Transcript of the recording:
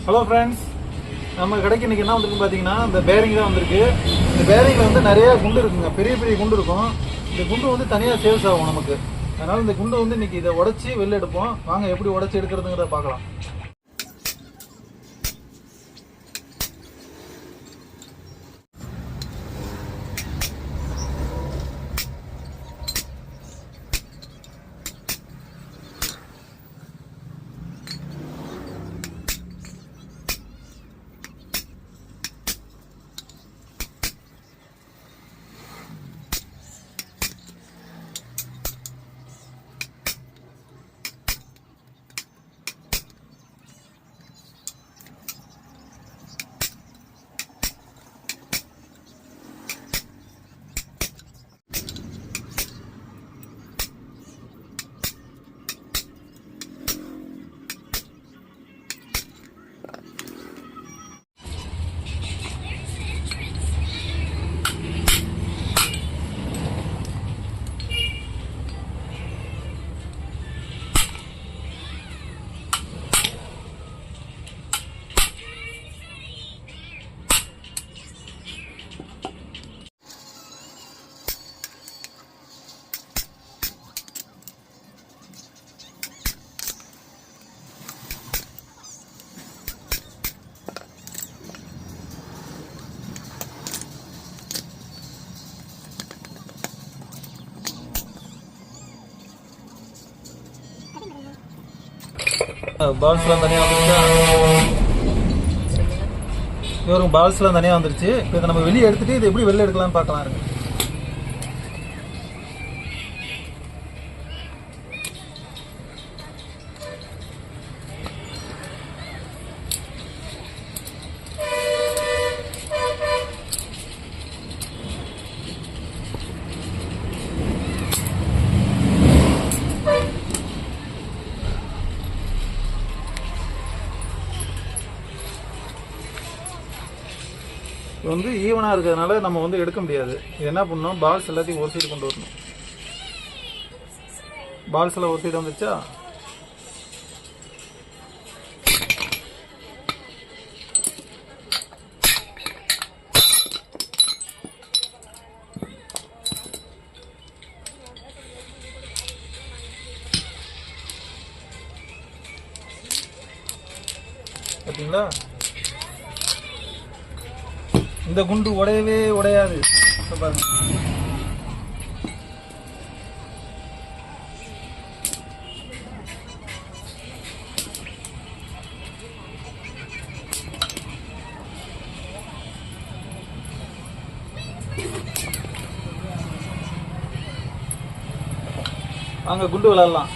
Hello friends, நம்ம கடைக்கு இன்றைக்கி என்ன வந்துருக்கு பார்த்தீங்கன்னா, இந்த பேரிங் தான் வந்திருக்கு. இந்த பேரிங்கில் வந்து நிறைய குண்டு இருக்குங்க, பெரிய பெரிய குண்டு இருக்கும். இந்த குண்டு வந்து தனியாக சேல்ஸ் ஆகும் நமக்கு. அதனால் இந்த குண்டு வந்து இன்றைக்கி இதை உடச்சி வெளில எடுப்போம். வாங்க எப்படி உடச்சி எடுக்கிறதுங்கிறத பார்க்கலாம். பால்ஸ்லாம் தனியாக வந்துருச்சா? இவரும் பால்ஸ்லாம் தனியாக வந்துருச்சு. இப்போ இதை நம்ம வெளியே எடுத்துகிட்டு இது எப்படி வெளில எடுக்கலாம்னு பார்க்கலாம். இருக்கு வந்து ஈவனாக இருக்கிறதுனால நம்ம வந்து எடுக்க முடியாது. இது என்ன பண்ணணும், பால்ஸ் எல்லாத்தையும் ஒரு சைடு கொண்டு வரணும். பால்ஸ் எல்லாம் ஒரு சைடு வந்துச்சா? பார்த்தீங்களா? இந்த குண்டு உடையவே உடையாது. பாருங்க, வாங்க குண்டு விளையாடலாம்.